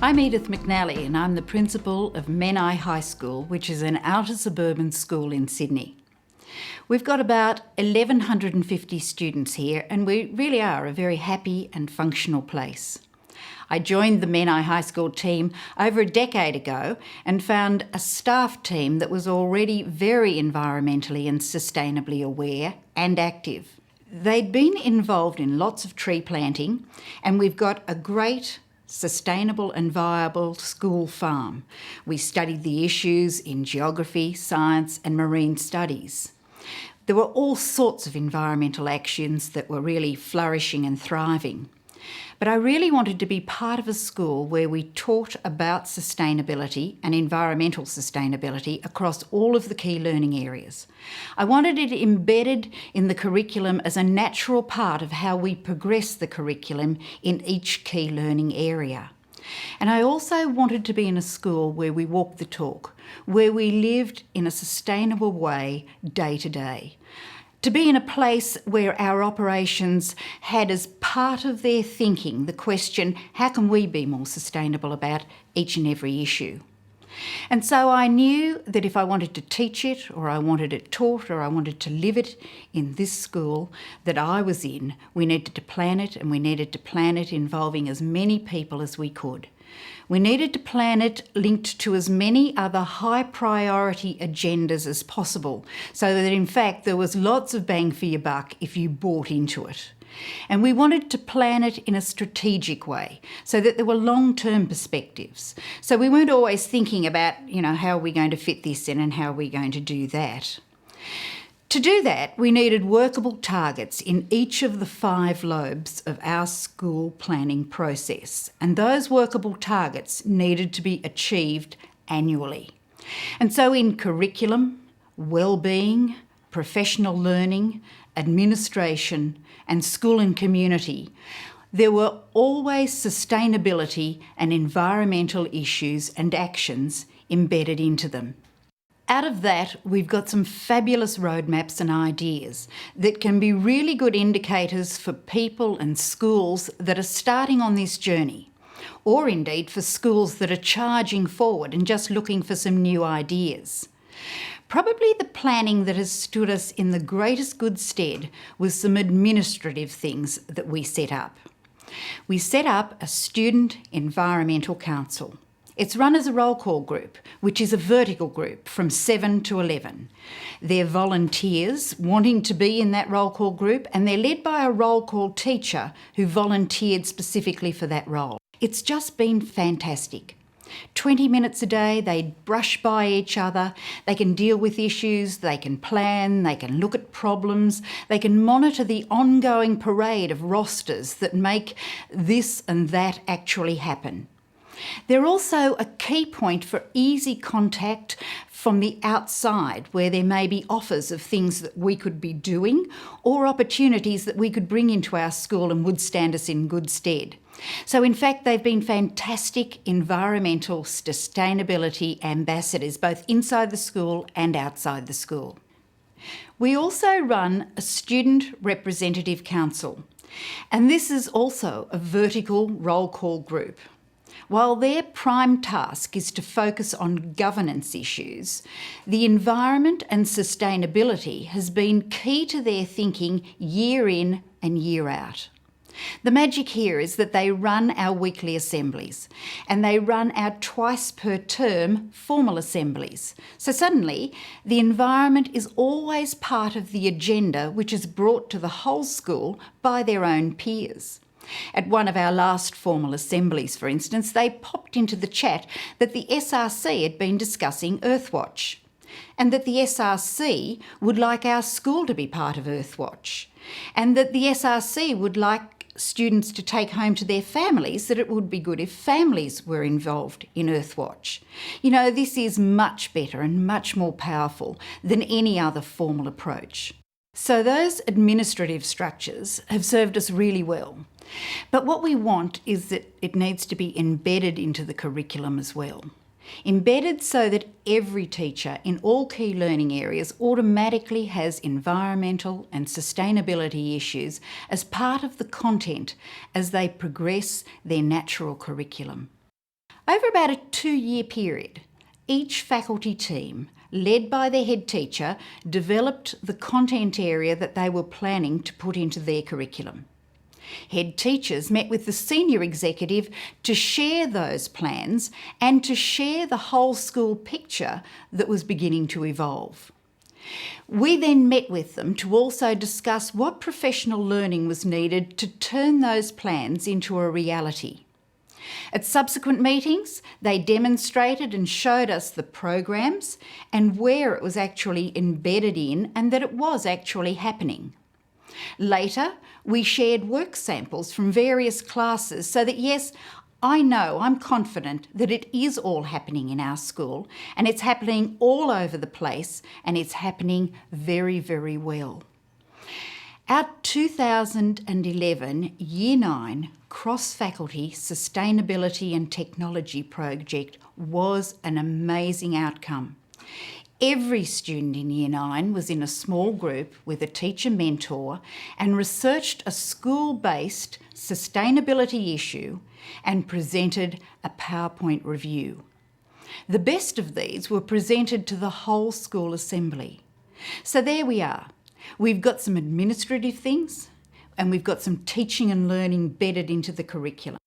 I'm Edith McNally and I'm the principal of Menai High School, which is an outer suburban school in Sydney. We've got about 1,150 students here and we really are a very happy and functional place. I joined the Menai High School team over a decade ago and found a staff team that was already very environmentally and sustainably aware and active. They'd been involved in lots of tree planting and we've got a great sustainable and viable school farm. We studied the issues in geography, science and marine studies. There were all sorts of environmental actions that were really flourishing and thriving. But I really wanted to be part of a school where we taught about sustainability and environmental sustainability across all of the key learning areas. I wanted it embedded in the curriculum as a natural part of how we progress the curriculum in each key learning area. And I also wanted to be in a school where we walked the talk, where we lived in a sustainable way day to day. To be in a place where our operations had as part of their thinking the question, how can we be more sustainable about each and every issue? And so I knew that if I wanted to teach it, or I wanted it taught, or I wanted to live it in this school that I was in, we needed to plan it, and we needed to plan it involving as many people as we could. We needed to plan it linked to as many other high priority agendas as possible, so that in fact there was lots of bang for your buck if you bought into it. And we wanted to plan it in a strategic way so that there were long-term perspectives. So we weren't always thinking about, how are we going to fit this in and how are we going to do that. To do that, we needed workable targets in each of the 5 lobes of our school planning process, and those workable targets needed to be achieved annually. And so in curriculum, well-being, professional learning, administration, and school and community, there were always sustainability and environmental issues and actions embedded into them. Out of that, we've got some fabulous roadmaps and ideas that can be really good indicators for people and schools that are starting on this journey, or indeed for schools that are charging forward and just looking for some new ideas. Probably the planning that has stood us in the greatest good stead was some administrative things that we set up. We set up a Student Environmental Council. It's run as a roll call group, which is a vertical group from 7 to 11. They're volunteers wanting to be in that roll call group, and they're led by a roll call teacher who volunteered specifically for that role. It's just been fantastic. 20 minutes a day, they brush by each other, they can deal with issues, they can plan, they can look at problems, they can monitor the ongoing parade of rosters that make this and that actually happen. They're also a key point for easy contact from the outside, where there may be offers of things that we could be doing or opportunities that we could bring into our school and would stand us in good stead. So in fact, they've been fantastic environmental sustainability ambassadors, both inside the school and outside the school. We also run a Student Representative Council, and this is also a vertical roll call group. While their prime task is to focus on governance issues, the environment and sustainability has been key to their thinking year in and year out. The magic here is that they run our weekly assemblies and they run our twice per term formal assemblies. So suddenly, the environment is always part of the agenda which is brought to the whole school by their own peers. At one of our last formal assemblies, for instance, they popped into the chat that the SRC had been discussing Earthwatch and that the SRC would like our school to be part of Earthwatch and that the SRC would like students to take home to their families that it would be good if families were involved in Earthwatch. This is much better and much more powerful than any other formal approach. So those administrative structures have served us really well. But what we want is that it needs to be embedded into the curriculum as well. Embedded so that every teacher in all key learning areas automatically has environmental and sustainability issues as part of the content as they progress their natural curriculum. Over about a 2-year period, each faculty team, led by their head teacher, developed the content area that they were planning to put into their curriculum. Head teachers met with the senior executive to share those plans and to share the whole school picture that was beginning to evolve. We then met with them to also discuss what professional learning was needed to turn those plans into a reality. At subsequent meetings, they demonstrated and showed us the programs and where it was actually embedded in and that it was actually happening. Later, we shared work samples from various classes so that, yes, I'm confident that it is all happening in our school and it's happening all over the place and it's happening very, very well. Our 2011 Year 9 cross-faculty sustainability and technology project was an amazing outcome. Every student in Year 9 was in a small group with a teacher mentor and researched a school-based sustainability issue and presented a PowerPoint review. The best of these were presented to the whole school assembly. So there we are. We've got some administrative things and we've got some teaching and learning bedded into the curriculum.